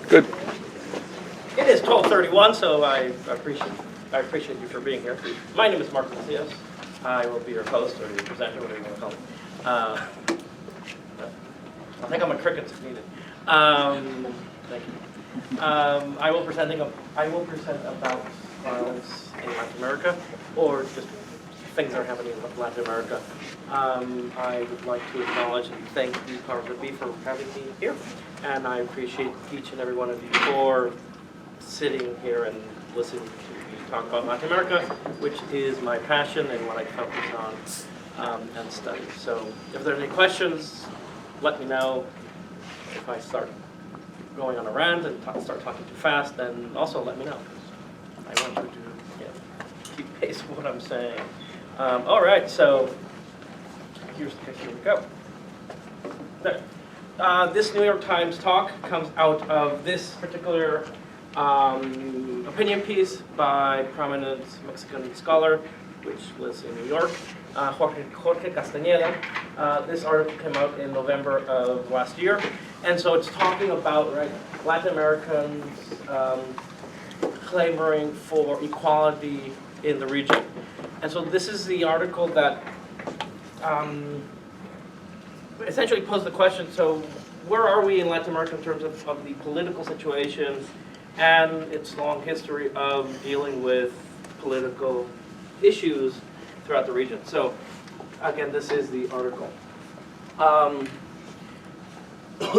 Good. It is 12:31, so I appreciate you for being here. My name is Marcias. I will be your host or your presenter, whatever you want to call it. I think I'm a cricket if needed. Thank you. I will present about violence in Latin America, or just things that are happening in Latin America. I would like to acknowledge and thank the powers that be for having me here, and I appreciate each and every one of you for sitting here and listening to me talk about Latin America, which is my passion and what I focus on and study. So if there are any questions, let me know. If I start going on a rant and start talking too fast, then also let me know. I want you to keep pace with what I'm saying. All right, so here we go. There. This New York Times talk comes out of this particular opinion piece by prominent Mexican scholar, which lives in New York, Jorge Castañeda. This article came out in November of last year, and so it's talking about Latin Americans clamoring for equality in the region. And so this is the article that essentially posed the question, so where are we in Latin America in terms of the political situation and its long history of dealing with political issues throughout the region. So again, this is the article.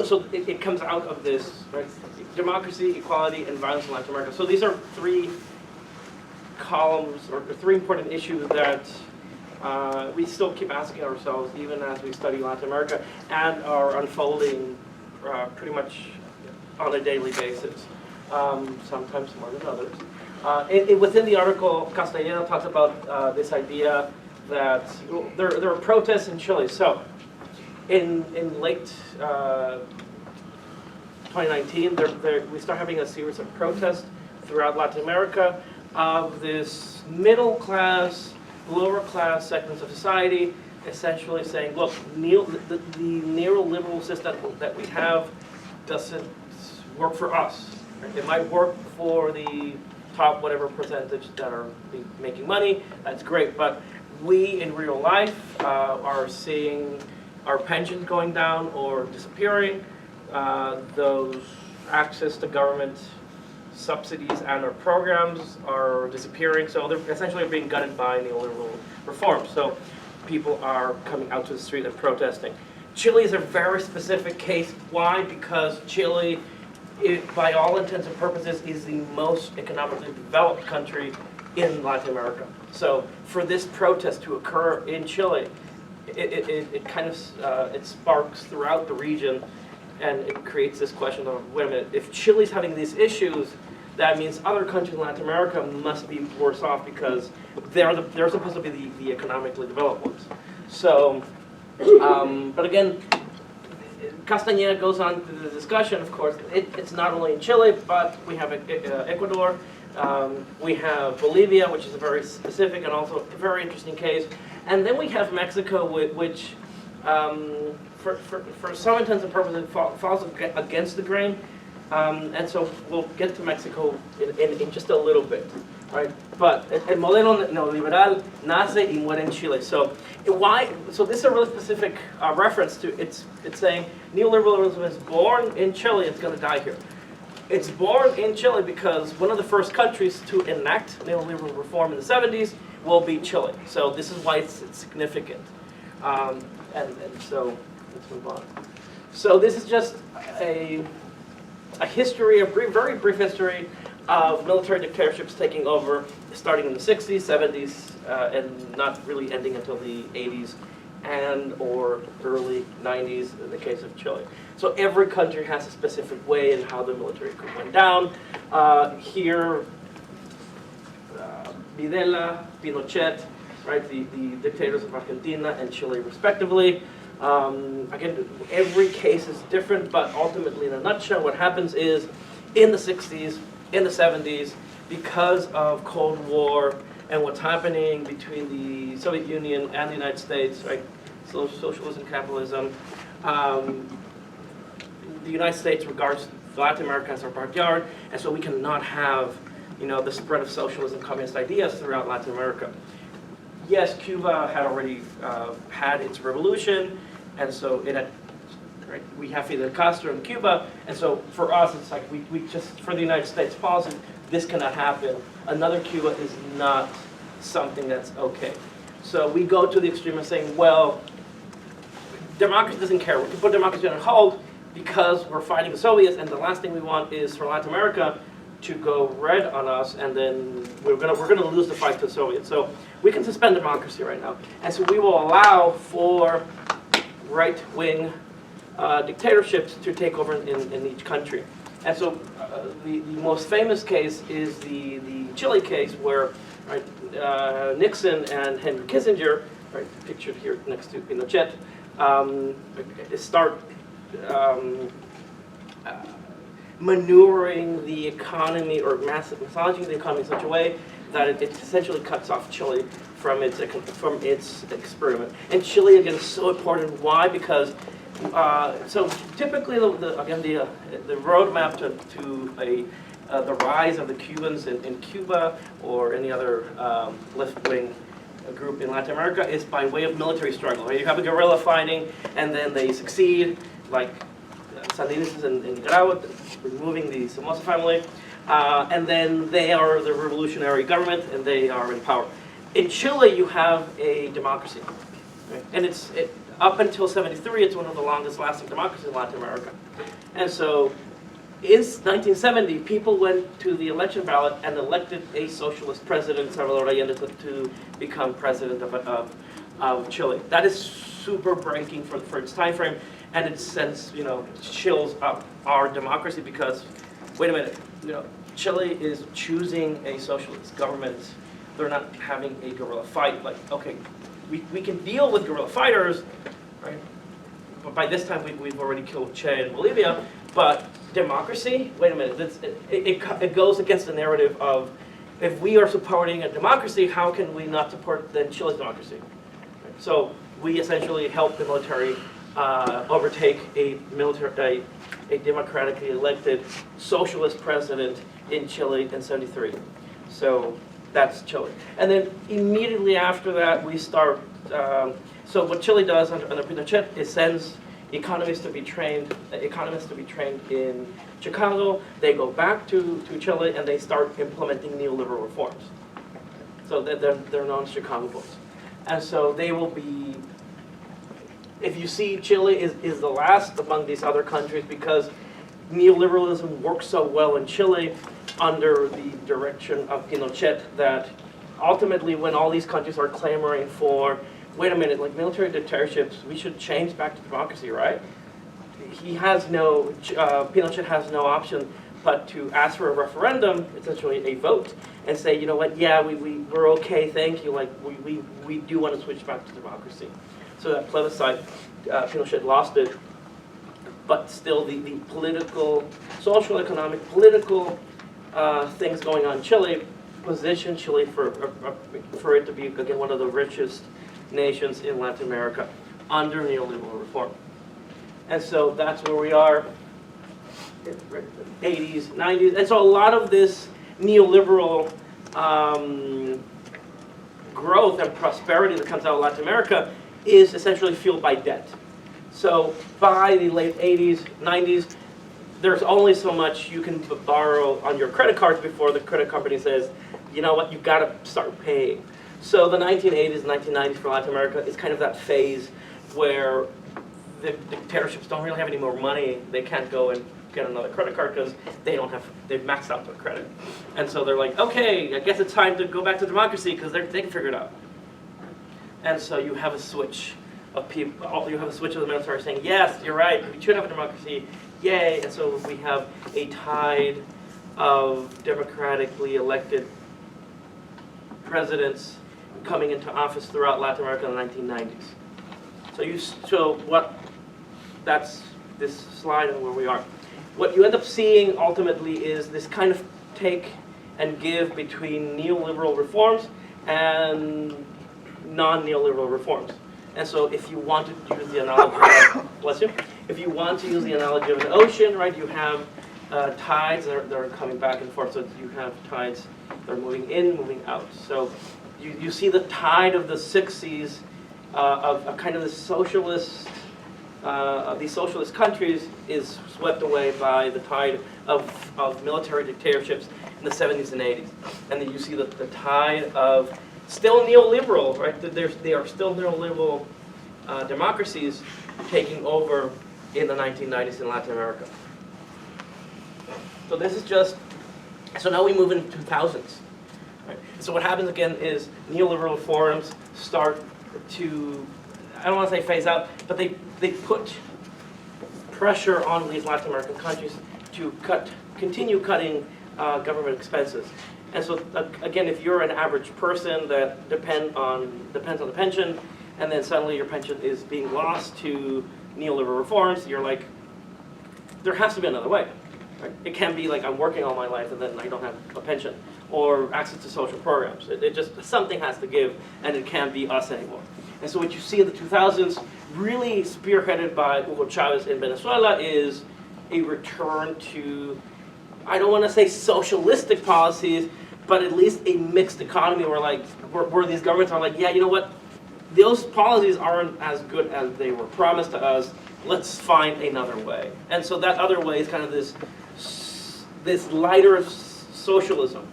So it comes out of this, right? Democracy, equality, and violence in Latin America. So these are three columns, or three important issues that we still keep asking ourselves, even as we study Latin America, and are unfolding pretty much on a daily basis, sometimes more than others. Within the article, Castañeda talks about this idea that there are protests in Chile. So in late 2019, we start having a series of protests throughout Latin America of this middle class, lower class segments of society essentially saying, look, the neoliberal system that we have doesn't work for us. It might work for the top whatever percentage that are making money, that's great, but we in real life are seeing our pensions going down or disappearing, those access to government subsidies and our programs are disappearing, so they're essentially being gutted by neoliberal reform. So people are coming out to the street and protesting. Chile is a very specific case. Why? Because Chile, by all intents and purposes, is the most economically developed country in Latin America. So for this protest to occur in Chile, it kind of it sparks throughout the region, and it creates this question of, wait a minute, if Chile's having these issues, that means other countries in Latin America must be worse off because they're supposed to be the economically developed ones. So, but again, Castañeda goes on to the discussion, of course. It's not only in Chile, but we have Ecuador, we have Bolivia, which is a very specific and also a very interesting case. And then we have Mexico, which for some intents and purposes falls against the grain. And so we'll get to Mexico in just a little bit, right? But el modelo neoliberal nace y muere en Chile. So why? So this is a really specific reference to it's saying neoliberalism is born in Chile. It's going to die here. It's born in Chile because one of the first countries to enact neoliberal reform in the 70s will be Chile. So this is why it's significant. And so let's move on. So this is just a history, very brief history of military dictatorships taking over, starting in the 60s, 70s, and not really ending until the 80s and or early 90s in the case of Chile. So every country has a specific way in how the military coup went down. Here, Videla, Pinochet, right, the dictators of Argentina and Chile respectively. Again, every case is different, but ultimately, in a nutshell, what happens is, in the 60s, in the 70s, because of Cold War and what's happening between the Soviet Union and the United States, right, so socialism, capitalism, the United States regards Latin America as our backyard, and so we cannot have, you know, the spread of socialist and communist ideas throughout Latin America. Yes, Cuba had already had its revolution, and so it had, right, we have Fidel Castro in Cuba, and so for us it's like we just, for the United States policy, this cannot happen. Another Cuba is not something that's okay. So we go to the extreme of saying, well, democracy doesn't care. We can put democracy on hold because we're fighting the Soviets, and the last thing we want is for Latin America to go red on us, and then we're gonna lose the fight to the Soviets. So we can suspend democracy right now, and so we will allow for right-wing dictatorships to take over in each country. And so the most famous case is the Chile case, where right, Nixon and Henry Kissinger, right, pictured here next to Pinochet, start maneuvering the economy, or massaging the economy in such a way that it essentially cuts off Chile from its experiment. And Chile, again, is so important. Why? Because so typically, the roadmap to the rise of the Cubans in Cuba or any other left-wing group in Latin America is by way of military struggle. Right? You have a guerrilla fighting, and then they succeed, like Sandinistas in Nicaragua, removing the Somoza family, and then they are the revolutionary government, and they are in power. In Chile, you have a democracy, right? And up until '73, it's one of the longest-lasting democracies in Latin America. And so, in 1970, people went to the election ballot and elected a socialist president, Salvador Allende, to become president of Chile. That is super breaking for its time frame, and it sends, you know, chills up our democracy because, wait a minute, you know, Chile is choosing a socialist government. They're not having a guerrilla fight. Like, okay, we can deal with guerrilla fighters, right? But by this time, we've already killed Che in Bolivia. But democracy, wait a minute, it goes against the narrative of, if we are supporting a democracy, how can we not support then Chile's democracy? Right? So we essentially help the military overtake a democratically elected socialist president in Chile in '73. So that's Chile. And then immediately after that, we start, so what Chile does under Pinochet is sends economists to be trained in Chicago. They go back to Chile and they start implementing neoliberal reforms. So they're known as Chicago Boys. And so they will be, if you see, Chile is the last among these other countries because neoliberalism works so well in Chile under the direction of Pinochet that ultimately when all these countries are clamoring for, wait a minute, like military dictatorships, we should change back to democracy, right? Pinochet has no option but to ask for a referendum, essentially a vote, and say, you know what, yeah, we're okay, thank you, like we do want to switch back to democracy. So that plebiscite, Pinochet lost it, but still the political, social, economic, political things going on in Chile position Chile for it to be, again, one of the richest nations in Latin America under neoliberal reform. And so that's where we are, 80s, 90s. And so a lot of this neoliberal growth and prosperity that comes out of Latin America is essentially fueled by debt. So by the late 80s, 90s, there's only so much you can borrow on your credit cards before the credit company says, you know what, you've got to start paying. So the 1980s, 1990s for Latin America is kind of that phase where the dictatorships don't really have any more money. They can't go and get another credit card because they've maxed out their credit. And so they're like, okay, I guess it's time to go back to democracy because they can figure it out. And so you have a switch of people, you have a switch of the military saying, yes, you're right, we should have a democracy, yay. And so we have a tide of democratically elected presidents coming into office throughout Latin America in the 1990s. That's this slide and where we are. What you end up seeing ultimately is this kind of take and give between neoliberal reforms and non-neoliberal reforms. And so if you want to use the analogy of, bless you, if you want to use the analogy of an ocean, right, you have tides that are coming back and forth. So you have tides that are moving in, moving out. So you see the tide of the 60s of kind of the socialist, of these socialist countries is swept away by the tide of military dictatorships in the 70s and 80s. And then you see the tide of still neoliberal, right? They are still neoliberal democracies taking over in the 1990s in Latin America. So this is just, so now we move into 2000s. Right? So what happens again is neoliberal reforms start to, I don't want to say phase out, but they put pressure on these Latin American countries to continue cutting government expenses. And so again, if you're an average person that depends on the pension, and then suddenly your pension is being lost to neoliberal reforms, you're like, there has to be another way. Right? It can't be like I'm working all my life and then I don't have a pension or access to social programs. It just, something has to give, and it can't be us anymore. And so what you see in the 2000s, really spearheaded by Hugo Chavez in Venezuela, is a return to, I don't want to say socialistic policies, but at least a mixed economy where these governments are like, yeah, you know what, those policies aren't as good as they were promised to us. Let's find another way. And so that other way is kind of this lighter socialism.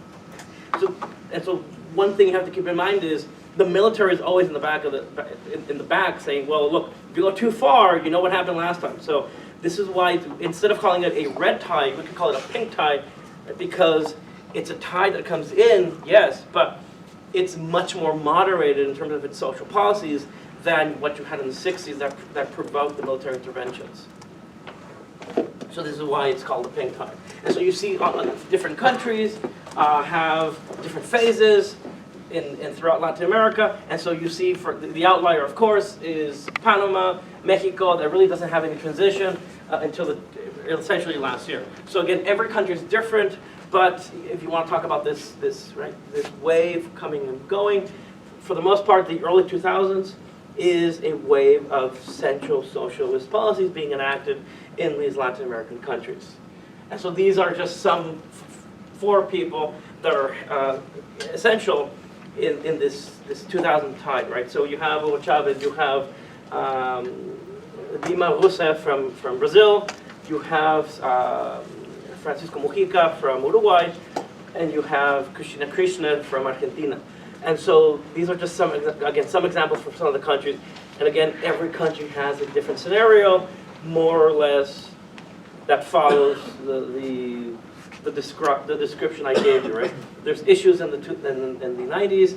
So one thing you have to keep in mind is the military is always in the back saying, well, look, if you go too far, you know what happened last time. So this is why instead of calling it a red tide, we could call it a pink tide, because it's a tide that comes in, yes, but it's much more moderated in terms of its social policies than what you had in the 60s that provoked the military interventions. So this is why it's called the pink tide. And so you see different countries have different phases in throughout Latin America. And so you see for the outlier, of course, is Panama, Mexico, that really doesn't have any transition until essentially last year. So again, every country is different, but if you want to talk about this wave coming and going, for the most part, the early 2000s is a wave of central socialist policies being enacted in these Latin American countries. And so these are just some four people that are essential in this 2000 tide, right? So you have Hugo Chavez, you have Dilma Rousseff from Brazil, you have Francisco Mujica from Uruguay, and you have Cristina Kirchner from Argentina. And so these are just some examples from some of the countries. And again, every country has a different scenario, more or less, that follows the description I gave you, right? There's issues in the 90s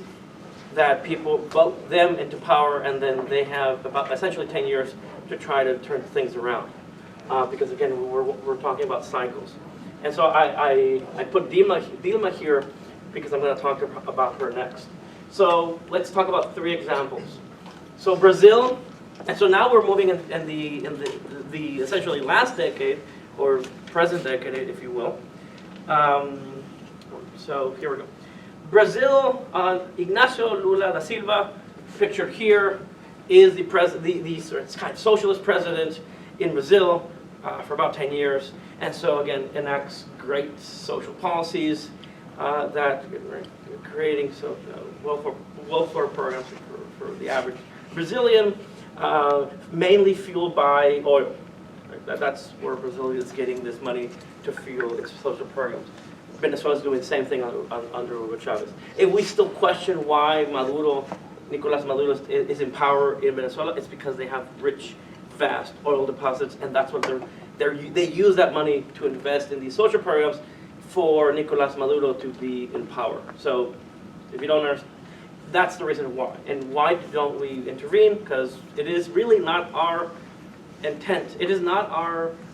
that people vote them into power, and then they have about essentially 10 years to try to turn things around. Because again, we're talking about cycles. And so I put Dilma here because I'm going to talk about her next. So let's talk about three examples. So Brazil, and so now we're moving in the essentially last decade, or present decade, if you will. So here we go. Brazil, Ignacio Lula da Silva, pictured here, is the kind of socialist president in Brazil for about 10 years. And so again, enacts great social policies that creating welfare programs for the average Brazilian, mainly fueled by oil. Right? That's where Brazil is getting this money to fuel its social programs. Venezuela is doing the same thing under Hugo Chavez. If we still question why Nicolas Maduro is in power in Venezuela, it's because they have rich, vast oil deposits, and that's what they use that money to invest in these social programs for Nicolas Maduro to be in power. So if you don't understand, that's the reason why. And why don't we intervene? Because it is really not our intent. It is not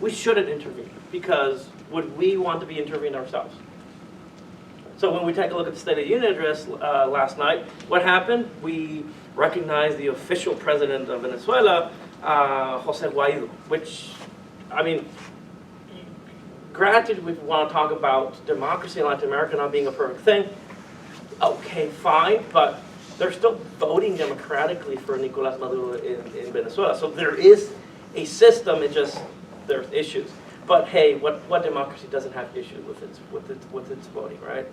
we shouldn't intervene, because would we want to be intervened ourselves? So when we take a look at the State of the Union address last night, what happened? We recognized the official president of Venezuela, Jose Guaido, which, I mean, granted, we want to talk about democracy in Latin America not being a perfect thing. Okay, fine, but they're still voting democratically for Nicolas Maduro in Venezuela. So there is a system, it's just there's issues. But hey, what democracy doesn't have issue with its voting, right?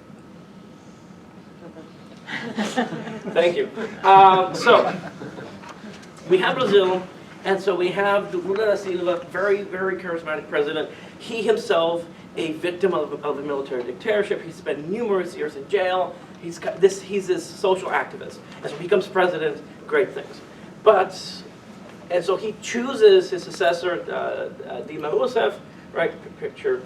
Thank you. So we have Brazil, and so we have Lula da Silva, very, very charismatic president. He himself, a victim of a military dictatorship. He spent numerous years in jail. He's this social activist. And so he becomes president, great things. And so he chooses his successor, Dilma Rousseff, right? Picture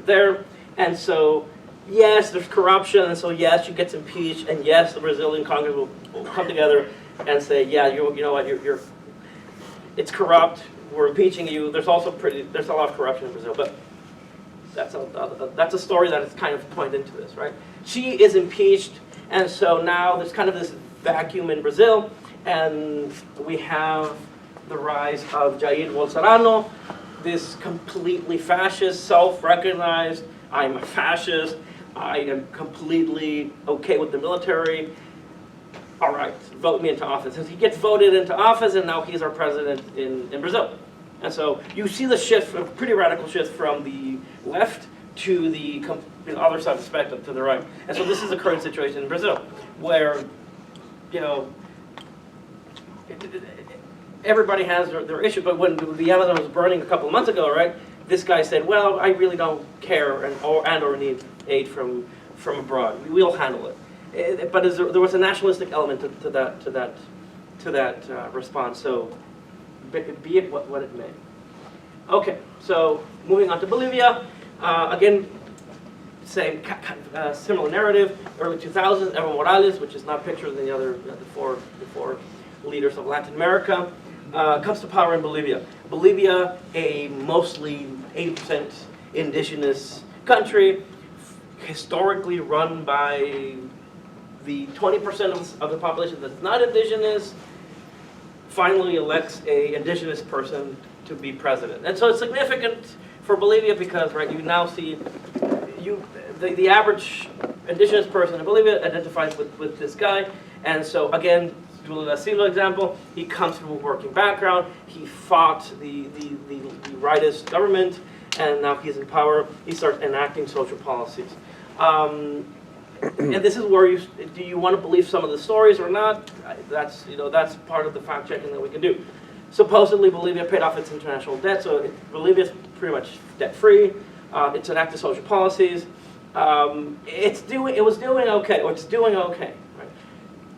there. And so, yes, there's corruption, and so yes, she gets impeached, and yes, the Brazilian Congress will come together and say, yeah, you know what, it's corrupt. We're impeaching you. There's a lot of corruption in Brazil, but that's a story that is kind of pointed into this, right? She is impeached, and so now there's kind of this vacuum in Brazil, and we have the rise of Jair Bolsonaro, this completely fascist, self-recognized, I'm a fascist, I am completely okay with the military. All right, vote me into office. And he gets voted into office, and now he's our president in Brazil. And so you see the shift, a pretty radical shift from the left to the other side of the spectrum, to the right. And so this is the current situation in Brazil, where, you know, everybody has their issue. But when the Amazon was burning a couple of months ago, right, this guy said, well, I really don't care or need aid from abroad. We'll handle it. But there was a nationalistic element to that response. So be it what it may. Okay, so moving on to Bolivia. Again, same similar narrative. Early 2000s, Evo Morales, which is not pictured in the four leaders of Latin America, comes to power in Bolivia. Bolivia, a mostly 80% indigenous country, historically run by the 20% of the population that's not indigenous, finally elects an indigenous person to be president. And so it's significant for Bolivia because, right, you now see the average indigenous person in Bolivia identifies with this guy. And so again, Lula da Silva example, he comes from a working background, he fought the rightist government, and now he's in power, he starts enacting social policies. And this is where do you want to believe some of the stories or not? That's part of the fact checking that we can do. Supposedly Bolivia paid off its international debt, so Bolivia is pretty much debt free. It's enacted social policies. It's doing okay. Right?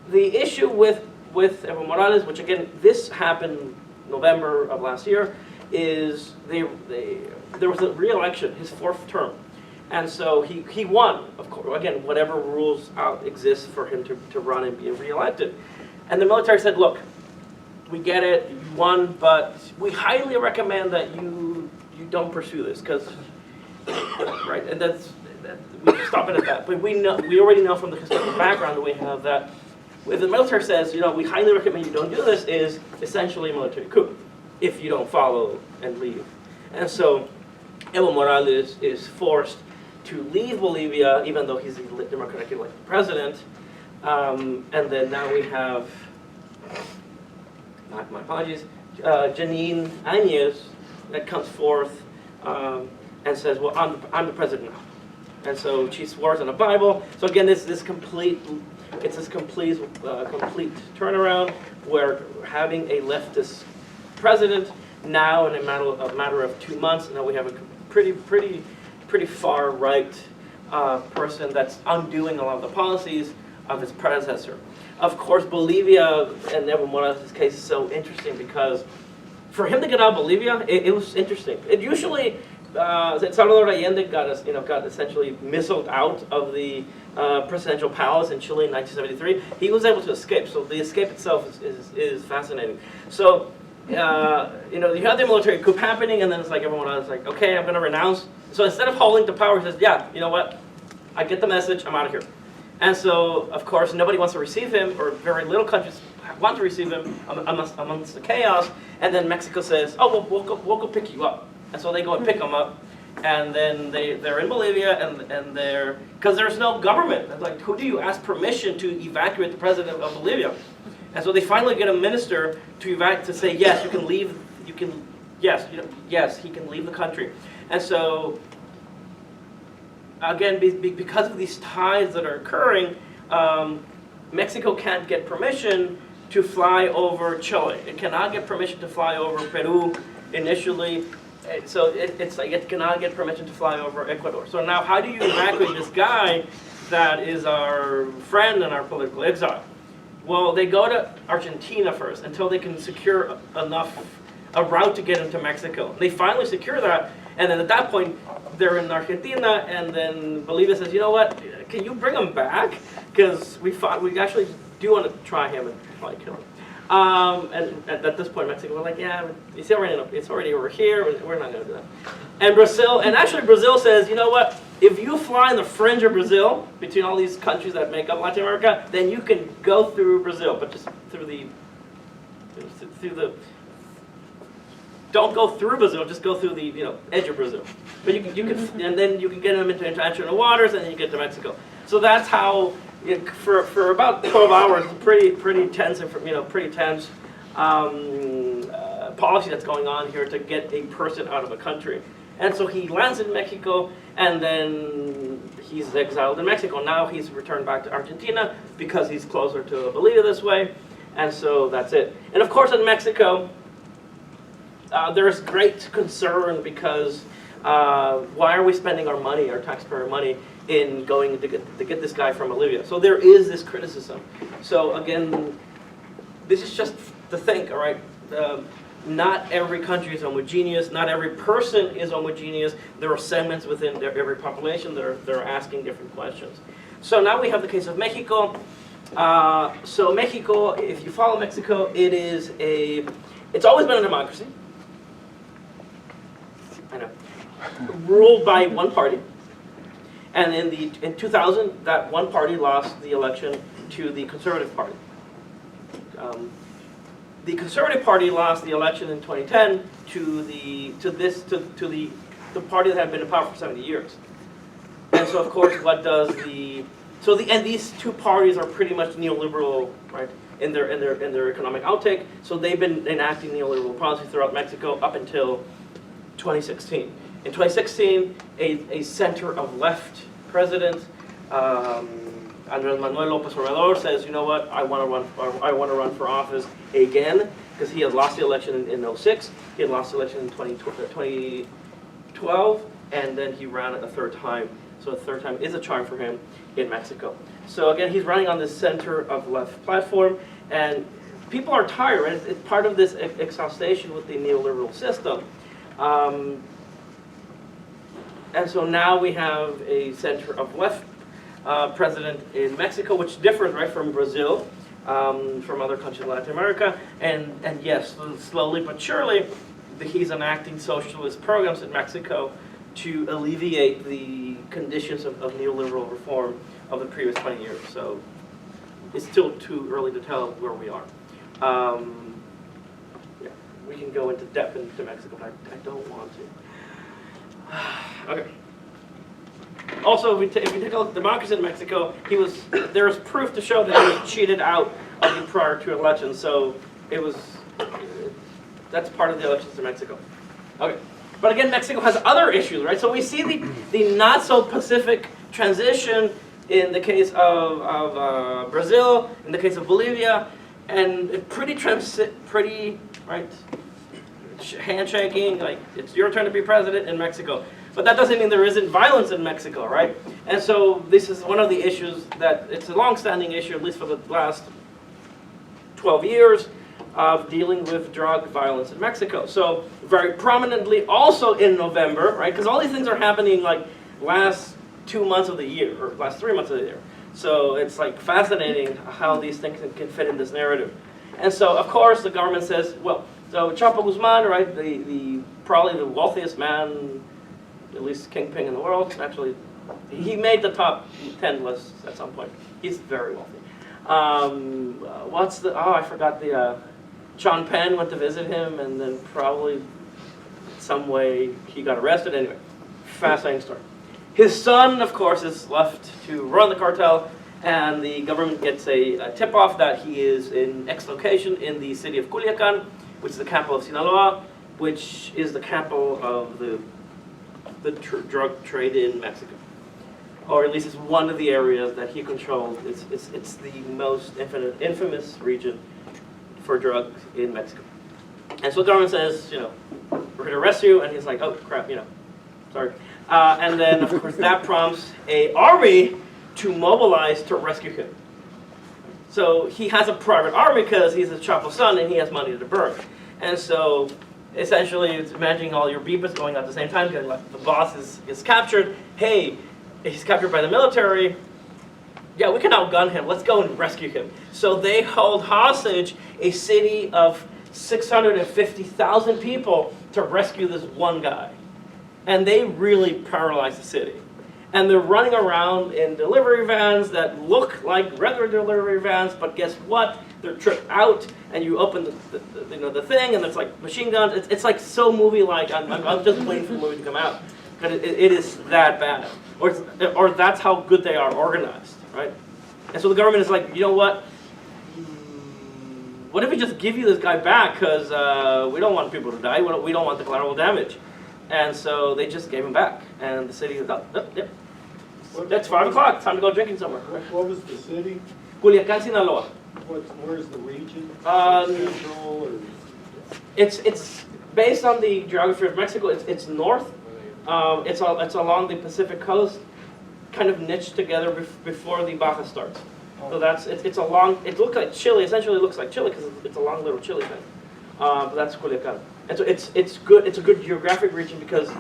The issue with Evo Morales, which again this happened November of last year, is there was a re-election, his fourth term. And so he won, of course, again, whatever rules exist for him to run and be re-elected. And the military said, look, we get it, you won, but we highly recommend that you don't pursue this, because, right, and we stop it at that. But we already know from the historical background that we have that, if the military says, we highly recommend you don't do this, is essentially a military coup, if you don't follow and leave. And so Evo Morales is forced to leave Bolivia, even though he's the democratically elected president. And then now we have, my apologies, Janine Áñez that comes forth and says, well, I'm the president now. And so she swears on the Bible. So again, this complete turnaround where having a leftist president now in a matter of 2 months, now we have a pretty far right person that's undoing a lot of the policies of his predecessor. Of course, Bolivia and Evo Morales' case is so interesting because for him to get out of Bolivia, it was interesting. It usually, Salvador Allende got essentially missiled out of the presidential palace in Chile in 1973. He was able to escape, so the escape itself is fascinating. So, you have the military coup happening, and then it's like everyone else is like, okay, I'm going to renounce. So instead of holding to power, he says, yeah, you know what? I get the message, I'm out of here. And so, of course, nobody wants to receive him, or very little countries want to receive him amongst the chaos. And then Mexico says, oh, well, we'll go pick you up. And so they go and pick him up. And then they're in Bolivia, and because there's no government. It's like, who do you ask permission to evacuate the president of Bolivia? And so they finally get a minister to say, yes, you can leave yes, yes, he can leave the country. And so, again, because of these ties that are occurring, Mexico can't get permission to fly over Chile. It cannot get permission to fly over Peru initially. So it's like it cannot get permission to fly over Ecuador. So now how do you evacuate this guy that is our friend and our political exile? Well, they go to Argentina first until they can secure a route to get into Mexico. They finally secure that, and then at that point, they're in Argentina, and then Bolivia says, you know what, can you bring him back? Because we actually do want to try him and probably kill him. And at this point, Mexico was like, yeah, it's already over here, we're not going to do that. And Brazil says, you know what, if you fly in the fringe of Brazil, between all these countries that make up Latin America, then you can go through Brazil, but just through the, don't go through Brazil, just go through the edge of Brazil. But you can, and then you can get them into international waters, and then you get to Mexico. So that's how, for about 12 hours, pretty tense, pretty tense policy that's going on here to get a person out of a country. And so he lands in Mexico, and then he's exiled in Mexico. Now he's returned back to Argentina because he's closer to Bolivia this way, and so that's it. And of course, in Mexico, there's great concern because why are we spending our money, our taxpayer money, in going to get this guy from Bolivia? So there is this criticism. So again, this is just to think, all right? Not every country is homogeneous. Not every person is homogeneous. There are segments within every population that are asking different questions. So now we have the case of Mexico. So Mexico, if you follow Mexico, it's always been a democracy. I know. Ruled by one party. And in 2000, that one party lost the election to the Conservative Party. The Conservative Party lost the election in 2010 to the party that had been in power for 70 years. And so, of course, and these two parties are pretty much neoliberal, right, in their economic outtake. So they've been enacting neoliberal policies throughout Mexico up until 2016. In 2016, a center of left president, Andrés Manuel López Obrador, says, you know what, I want to run for office again, because he had lost the election in 2006, he had lost the election in 2012, and then he ran it a third time. So a third time is a charm for him in Mexico. So again, he's running on this center of left platform, and people are tired, right? It's part of this exhaustion with the neoliberal system. And so now we have a center of left president in Mexico, which differs, right, from Brazil, from other countries in Latin America. And yes, slowly but surely, he's enacting socialist programs in Mexico to alleviate the conditions of neoliberal reform of the previous 20 years. So it's still too early to tell where we are. Yeah, we can go into depth into Mexico, but I don't want to. Okay. Also, if we take a look at democracy in Mexico, there is proof to show that he was cheated out of the prior two elections. So that's part of the elections in Mexico. Okay. But again, Mexico has other issues, right? So we see the not so pacific transition in the case of Brazil, in the case of Bolivia, and pretty right, handshaking, like it's your turn to be president in Mexico. But that doesn't mean there isn't violence in Mexico, right? And so this is one of the issues that, it's a long-standing issue, at least for the last 12 years, of dealing with drug violence in Mexico. So very prominently also in November, right? Because all these things are happening like last 2 months of the year, or last 3 months of the year. So it's like fascinating how these things can fit in this narrative. And so, of course, the government says, well, so Chapo Guzman, right, probably the wealthiest man, at least kingpin in the world. Actually, he made the top 10 list at some point. He's very wealthy. I forgot Sean Penn went to visit him, and then probably some way he got arrested. Anyway, fascinating story. His son, of course, is left to run the cartel, and the government gets a tip-off that he is in X location in the city of Culiacan, which is the capital of Sinaloa. which is the capital of the drug trade in Mexico. Or at least it's one of the areas that he controlled. It's the most infamous region for drugs in Mexico. And so the government says, you know, we're going to arrest you, and he's like, oh crap, you know, sorry. And then of course that prompts an army to mobilize to rescue him. So he has a private army because he's a Chapo's son and he has money to burn. And so essentially it's imagining all your beepers going at the same time because like, the boss is captured. Hey, he's captured by the military. Yeah, we can outgun him. Let's go and rescue him. So they hold hostage a city of 650,000 people to rescue this one guy. And they really paralyze the city. And they're running around in delivery vans that look like regular delivery vans, but guess what? They're tripped out, and you open the thing, and it's like machine guns. It's like so movie-like. I'm just waiting for the movie to come out. But it is that bad. Or that's how good they are organized, right? And so the government is like, you know what? What if we just give you this guy back? Because we don't want people to die. We don't want the collateral damage. And so they just gave him back. And the city is up. Yep. That's 5 o'clock. Time to go drinking somewhere. What was the city? Culiacán, Sinaloa. Where's the region? Central, or? It's based on the geography of Mexico. It's north. It's along the Pacific coast, kind of niched together before the Baja starts. So it's a long. It looks like Chile. Essentially, it looks like Chile because it's a long little Chile thing. But that's Culiacán. And so it's good. It's a good geographic region because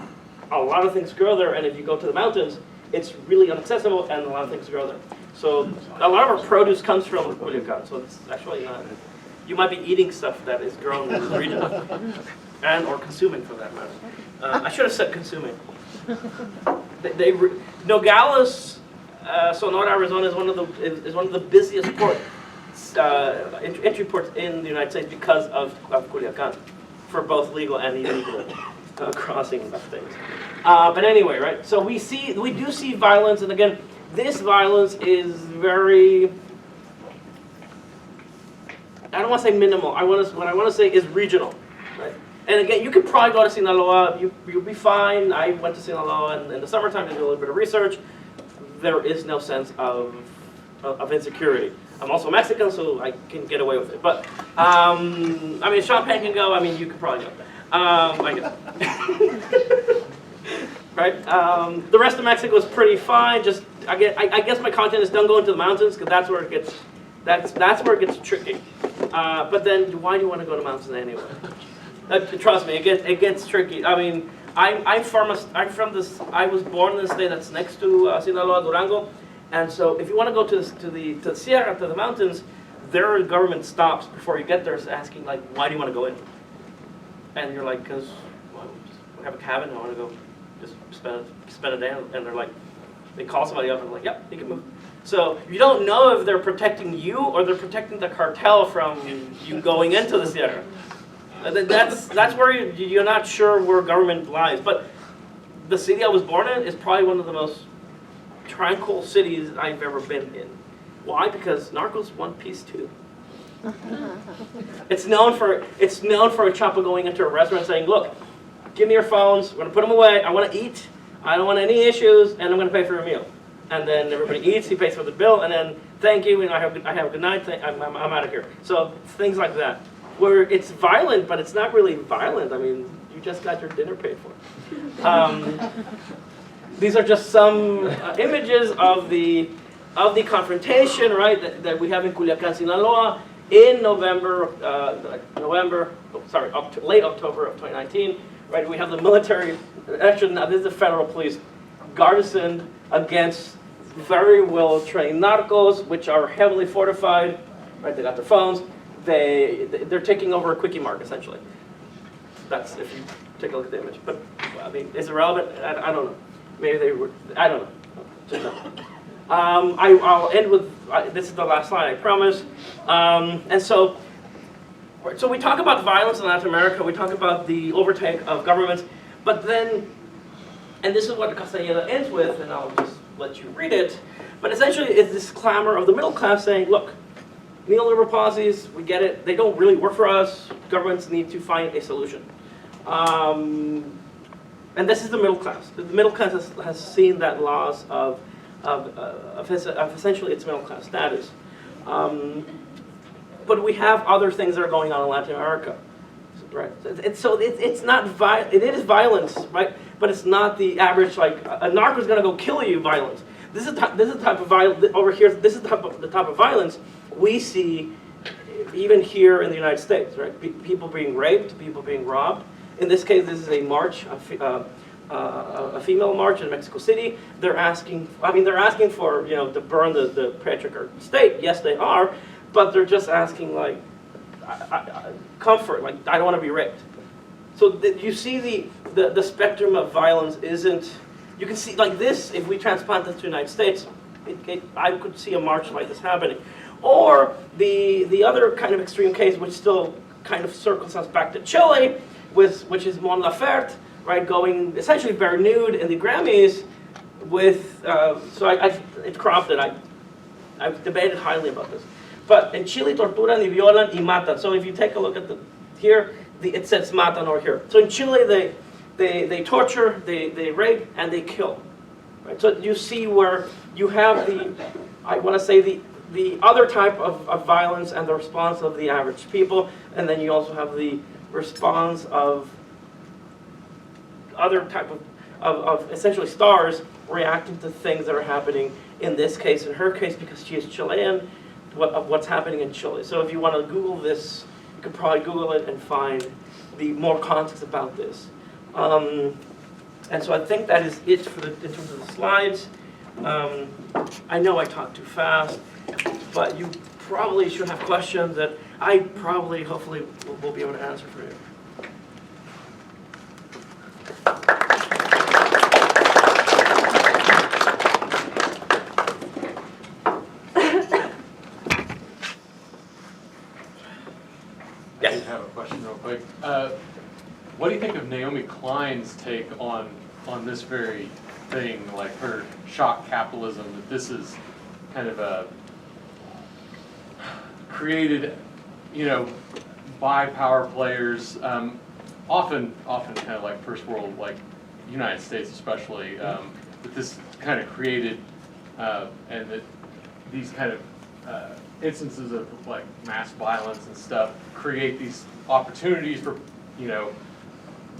a lot of things grow there, and if you go to the mountains, it's really inaccessible, and a lot of things grow there. So a lot of our produce comes from Culiacán. So it's actually not. You might be eating stuff that is grown in this region, and or consuming for that matter. I should have said consuming. Nogales, Sonora, Arizona is one of the busiest ports, entry ports in the United States because of Culiacán, for both legal and illegal crossing of things. But anyway, right? So we do see violence, and again, this violence is very. I don't want to say minimal. What I want to say is regional, right? And again, you could probably go to Sinaloa. You'll be fine. I went to Sinaloa in the summertime to do a little bit of research. There is no sense of insecurity. I'm also Mexican, so I can get away with it. But I mean, Sean Penn can go. I mean, you could probably go. I guess. Right. The rest of Mexico is pretty fine. Just I guess my content is don't go into the mountains because that's where it gets tricky. But then why do you want to go to mountains anyway? Trust me, it gets tricky. I mean, I was born in the state that's next to Sinaloa, Durango, and so if you want to go to the Sierra, to the mountains, there are government stops before you get there, asking like, why do you want to go in? And you're like, because I have a cabin, I want to go just spend a day, and they're like, they call somebody up and they're like, yep, you can move. So you don't know if they're protecting you or they're protecting the cartel from you going into the Sierra. That's where you're not sure where government lies. But the city I was born in is probably one of the most tranquil cities I've ever been in. Why? Because Narcos want peace too. It's known for a Chapo going into a restaurant saying, "Look, give me your phones. We're gonna put them away. I want to eat. I don't want any issues, and I'm gonna pay for your meal." And then everybody eats. He pays for the bill, and then thank you, and I have a good night. I'm out of here. So things like that, where it's violent, but it's not really violent. I mean, you just got your dinner paid for. These are just some images of the confrontation, right? That we have in Culiacán, Sinaloa, in late October of 2019. Right, we have the military. Actually, now this is the federal police garrison against very well-trained narcos, which are heavily fortified. Right, they got their phones. They're taking over a quickie mart essentially. That's if you take a look at the image. But I mean, is it relevant? I don't know. Maybe they were. I don't know. Just don't. I'll end with this is the last slide, I promise. And so we talk about violence in Latin America. We talk about the overtake of governments, but then, and this is what Castellana ends with, and I'll just let you read it. But essentially, it's this clamor of the middle class saying, "Look, neoliberal policies, we get it. They don't really work for us. Governments need to find a solution." And this is the middle class. The middle class has seen that loss of essentially its middle class status. But we have other things that are going on in Latin America, right? It's not it is violence, right? But it's not the average, like a narco's gonna go kill you violence. This is the type of violence over here. This is the type of violence we see even here in the United States, right? People being raped, people being robbed. In this case, this is a march, a female march in Mexico City. They're asking for, to burn the patriarchal state. Yes, they are, but they're just asking like comfort. Like, I don't want to be raped. So you see the spectrum of violence isn't. You can see like this. If we transplant this to the United States, I could see a march like this happening. Or the other kind of extreme case, which still kind of circles us back to Chile, which is Mon Laferte, right, going essentially bare nude in the Grammys with, it's cropped and I've debated highly about this. But in Chile, torturan y violan y matan. So if you take a look at it says matan over here. So in Chile, they torture, they rape, and they kill. Right? So you see where you have the other type of violence and the response of the average people, and then you also have the response of other type of essentially stars reacting to things that are happening, in this case, in her case, because she is Chilean, what's happening in Chile. So if you want to Google this, you could probably Google it and find the more context about this. And so I think that is it in terms of the slides. I know I talked too fast, but you probably should have questions that I probably, hopefully, will be able to answer for you. I did have a question real quick. What do you think of Naomi Klein's take on this very thing, like her shock capitalism, that this is kind of a created, by power players, often kind of like first world, like United States especially, that this kind of created, and that these kind of instances of like mass violence and stuff create these opportunities for,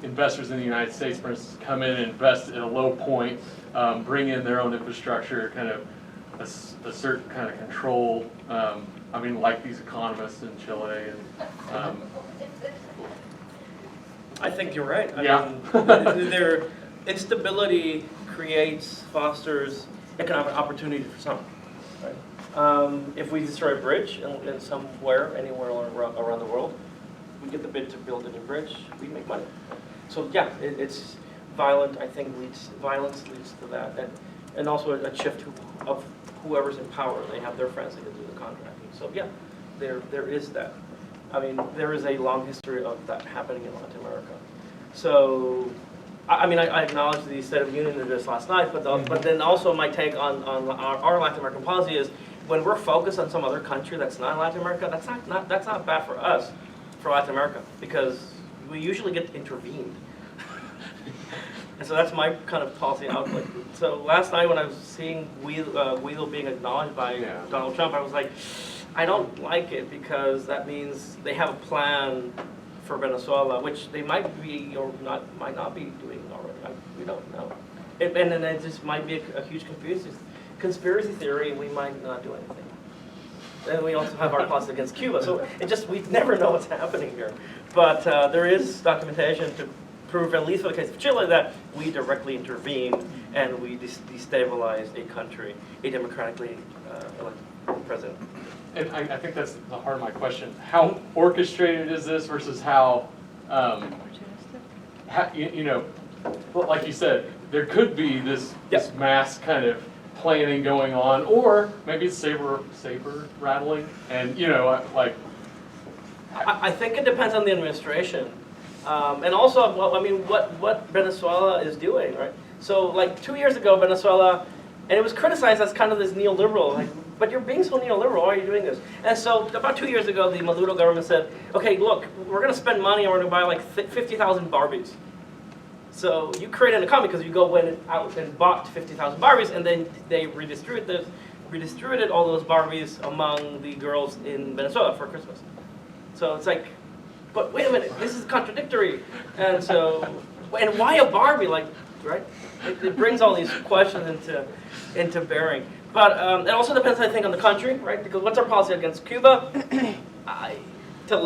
investors in the United States, for instance, come in and invest at a low point, bring in their own infrastructure, kind of a certain kind of control. Like these economists in Chile. And, I think you're right. Yeah. Their instability fosters economic opportunity for some. Right? If we destroy a bridge anywhere around the world, we get the bid to build a new bridge, we make money. So yeah, it's violent. I think violence leads to that, and also a shift of whoever's in power. They have their friends that can do the contracting. So yeah, there is that. There is a long history of that happening in Latin America. So, I acknowledge the State of the Union of this last night, but then also my take on our Latin American policy is when we're focused on some other country that's not in Latin America, that's not bad for us, for Latin America, because we usually get intervened. And so that's my kind of policy outlook. So last night when I was seeing Guido being acknowledged by Donald Trump, I was like, I don't like it because that means they have a plan for Venezuela, which they might be or might not be doing already. We don't know. And then it just might be a huge conspiracy theory, and we might not do anything. And we also have our clause against Cuba. So we never know what's happening here. But there is documentation to prove, at least for the case of Chile, that we directly intervened and we destabilized a country, a democratically elected president. And I think that's the heart of my question. How orchestrated is this versus how, like you said, there could be this mass kind of planning going on, or maybe it's saber rattling, and I think it depends on the administration, and also what Venezuela is doing, right? So 2 years ago, Venezuela, and it was criticized as kind of this neoliberal, but you're being so neoliberal, why are you doing this? And so about 2 years ago, the Maduro government said, okay, look, we're going to spend money and we're going to buy like 50,000 Barbies. So you create an economy because you go out and bought 50,000 Barbies, and then they redistributed all those Barbies among the girls in Venezuela for Christmas. So it's like, but wait a minute, this is contradictory. And so, and why a Barbie? Like, right? It brings all these questions into bearing. But it also depends, I think, on the country, right? Because what's our policy against Cuba? To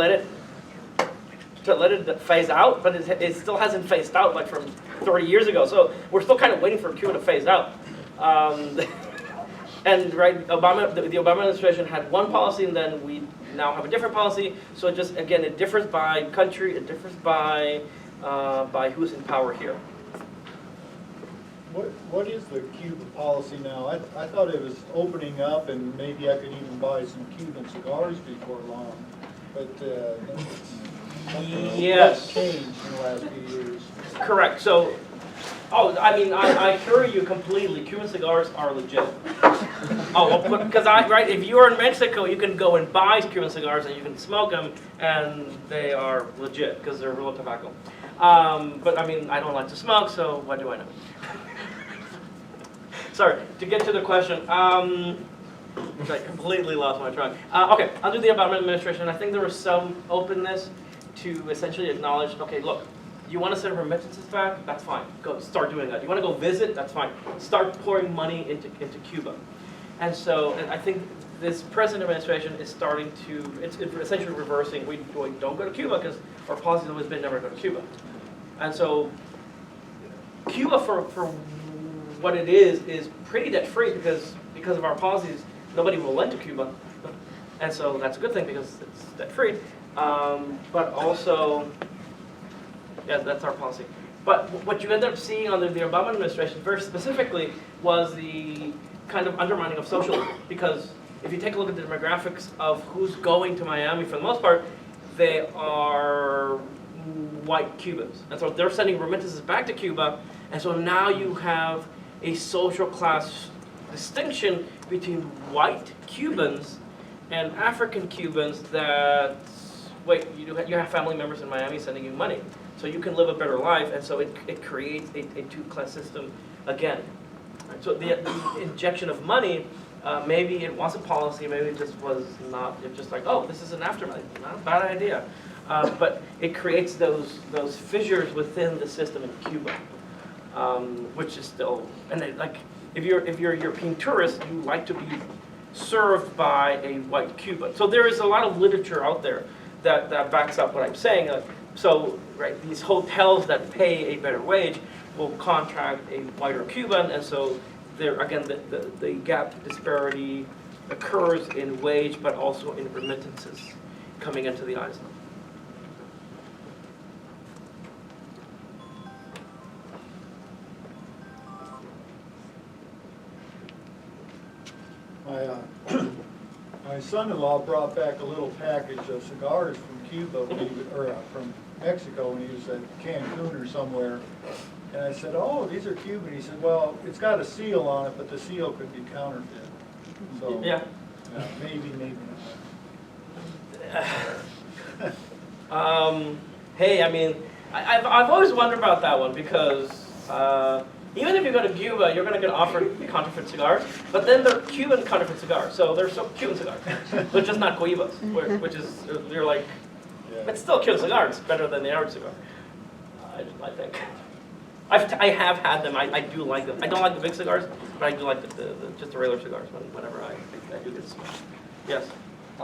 let it phase out, but it still hasn't phased out like from 30 years ago. So we're still kind of waiting for Cuba to phase out. And right, the Obama administration had one policy, and then we now have a different policy. So it just, again, it differs by country. It differs by who's in power here. What is the Cuba policy now? I thought it was opening up, and maybe I could even buy some Cuban cigars before long. But Yes. That's changed in the last few years. Correct. So, I mean, I assure you completely, Cuban cigars are legit. Because right, if you are in Mexico, you can go and buy Cuban cigars and you can smoke them, and they are legit because they're real tobacco. But I mean, I don't like to smoke, so what do I know? Sorry, to get to the question, I completely lost my track. Okay, under the Obama administration, I think there was some openness to essentially acknowledge, okay, look, you want to send remittances back? That's fine. Go start doing that. You want to go visit? That's fine. Start pouring money into Cuba. And so and I think this present administration is starting to, it's essentially reversing, we don't go to Cuba because our policy has always been never go to Cuba. And so Cuba, for what it is pretty debt-free because of our policies, nobody will lend to Cuba. And so that's a good thing because it's debt-free. But also, yeah, that's our policy. But what you end up seeing under the Obama administration, very specifically, was the kind of undermining of socialism. Because if you take a look at the demographics of who's going to Miami, for the most part, they are white Cubans. And so they're sending remittances back to Cuba. And so now you have a social class distinction between white Cubans and African Cubans that, wait, you have family members in Miami sending you money. So you can live a better life, and so it creates a two-class system again. Right? So the injection of money, maybe it wasn't policy, maybe it just was not, it's just like, oh, this is an aftermath, not a bad idea. But it creates those fissures within the system in Cuba, which is still, and like, if you're a European tourist, you like to be served by a white Cuban. So there is a lot of literature out there that backs up what I'm saying. So, right, these hotels that pay a better wage will contract a whiter Cuban, and so there again the gap disparity occurs in wage, but also in remittances coming into the island. My son-in-law brought back a little package of cigars from Cuba, from Mexico, when he was at Cancun or somewhere. And I said, "Oh, these are Cuban." He said, "Well, it's got a seal on it, but the seal could be counterfeit." So Yeah. Maybe not. Hey, I mean, I've always wondered about that one because even if you go to Cuba, you're going to get offered counterfeit cigars, but then they're Cuban counterfeit cigars, so they're still Cuban cigars. They're just not Cohibas, which is, you're like, it's still Cuban cigar, it's better than the average cigar, I think. I have had them, I do like them. I don't like the big cigars, but I do like just the regular cigars whenever I do get some. Yes? In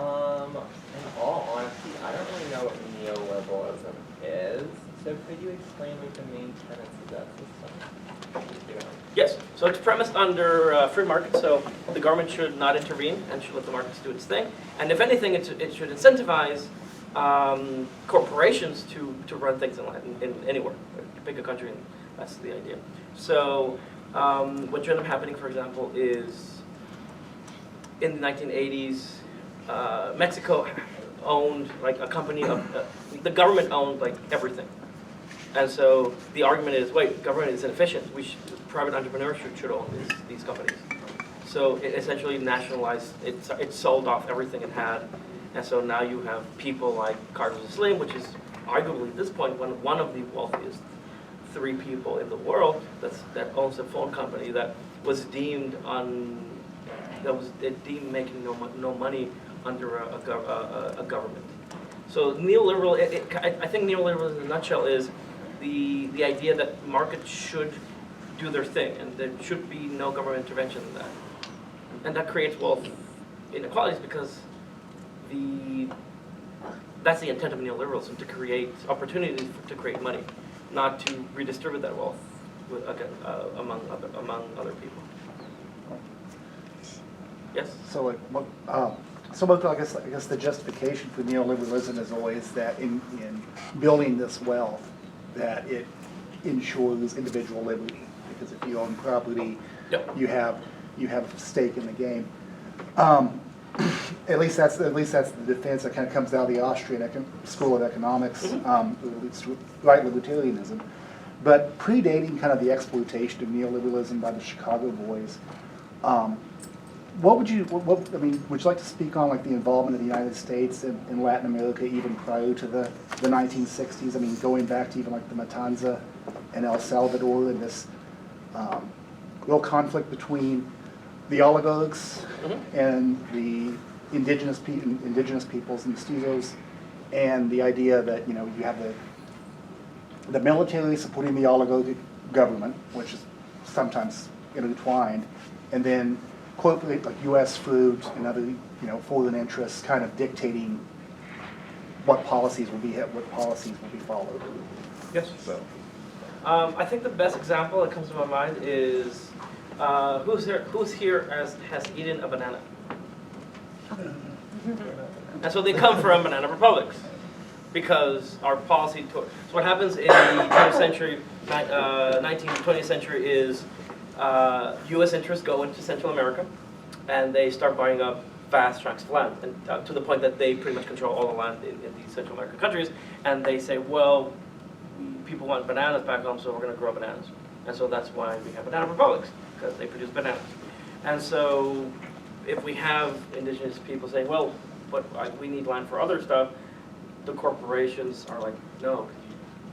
all honesty, I don't really know what neoliberalism is. So could you explain what the main tenets of that system? Yes, so it's premised under free market, so the government should not intervene and should let the markets do its thing. And if anything, it should incentivize corporations to run things in anywhere. Pick a country, and that's the idea. So what ended up happening, for example, is in the 1980s, Mexico owned like a company the government owned like everything. And so the argument is, wait, government is inefficient. Private entrepreneurs should own these companies. So it essentially nationalized, it sold off everything it had. And so now you have people like Carlos Slim, which is arguably at this point one of the wealthiest 3 people in the world that owns a phone company that was deemed making no money under a government. So neoliberal, I think neoliberalism in a nutshell is the idea that markets should do their thing and there should be no government intervention in that. And that creates wealth inequalities because that's the intent of neoliberalism, to create opportunities to create money, not to redistribute that wealth among other people. Yes? So like, I guess the justification for neoliberalism is always that in building this wealth, that it ensures individual liberty. Because if you own property, Yep. you have a stake in the game. At least that's the defense that kind of comes out of the Austrian School of Economics, right libertarianism. But predating kind of the exploitation of neoliberalism by the Chicago boys, would you like to speak on like the involvement of the United States in Latin America even prior to the 1960s? I mean, going back to even like the Matanza and El Salvador and this real conflict between the oligarchs and the indigenous peoples, the mestizos, and the idea that you have the military supporting the oligarchic government, which is sometimes intertwined, and then corporate like U.S. food and other foreign interests kind of dictating what policies will be followed. Yes. So. I think the best example that comes to my mind is who's here has eaten a banana? And so they come from banana republics because our policy. So what happens in the 20th century, 19th, 20th century is U.S. interests go into Central America, and they start buying up vast tracts of land, and to the point that they pretty much control all the land in these Central American countries. And they say, well, people want bananas back home, so we're going to grow bananas. And so that's why we have banana republics, because they produce bananas. And so if we have indigenous people saying, well, but we need land for other stuff, the corporations are like, no,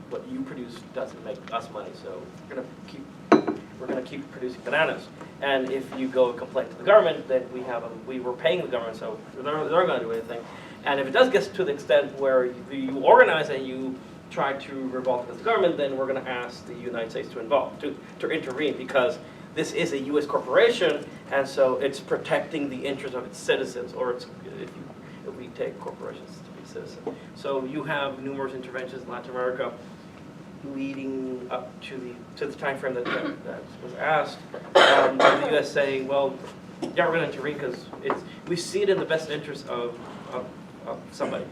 what you produce doesn't make us money, so we're going to keep producing bananas. And if you go and complain to the government, then we were paying the government, so they're not going to do anything. And if it does get to the extent where you organize and you try to revolt against the government, then we're going to ask the United States to intervene, because this is a U.S. corporation, and so it's protecting the interests of its citizens, or if we take corporations to be citizens. So you have numerous interventions in Latin America leading up to the time frame that was asked. The U.S. saying, well, yeah, we're going to intervene because we see it in the best interest of somebody.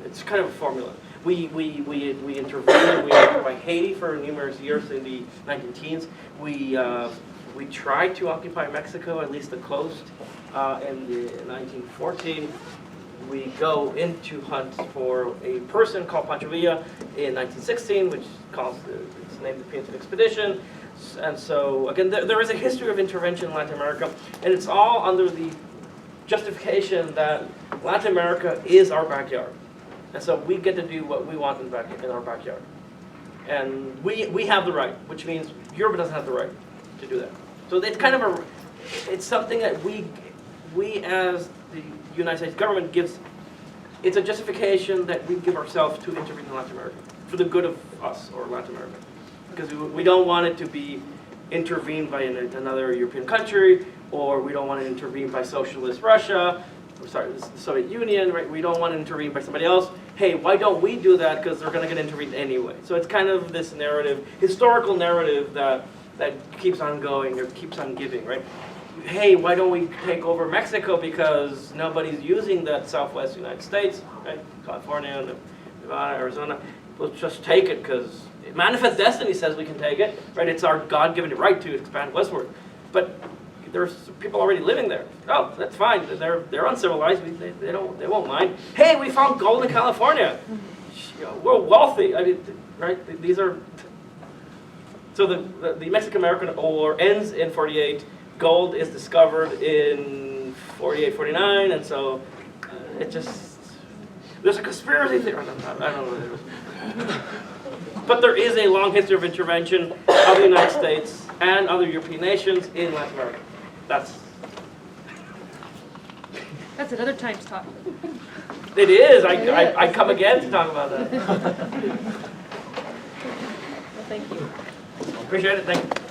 It's kind of a formula. We intervened. We occupied Haiti for numerous years in the 19-teens. We tried to occupy Mexico, at least the coast, in the 1914. We go into hunt for a person called Pancho Villa in 1916, which it's named the Punitive Expedition. And so, again, there is a history of intervention in Latin America, and it's all under the justification that Latin America is our backyard. And so we get to do what we want in our backyard. And we have the right, which means Europe doesn't have the right to do that. So it's kind of it's something that we as the United States government gives, it's a justification that we give ourselves to intervene in Latin America for the good of us or Latin America. Because we don't want it to be intervened by another European country, or we don't want it intervened by socialist Russia, the Soviet Union, right? We don't want to intervene by somebody else. Hey, why don't we do that? Because they're going to get intervened anyway. So it's kind of this narrative, historical narrative that keeps on going or keeps on giving, right? Hey, why don't we take over Mexico because nobody's using that Southwest United States, right? California, Nevada, Arizona. Let's just take it because Manifest Destiny says we can take it, right? It's our God-given right to expand westward. But there's people already living there. Oh, that's fine. They're uncivilized. They won't mind. Hey, we found gold in California. We're wealthy. I mean, right? These are. So the Mexican-American War ends in 48. Gold is discovered in 48, 49, and so it just, there's a conspiracy theory. I don't know what it is. But there is a long history of intervention of the United States and other European nations in Latin America. That's another time's talk. it is. I come again to talk about that. Well, thank you. Appreciate it. Thank you.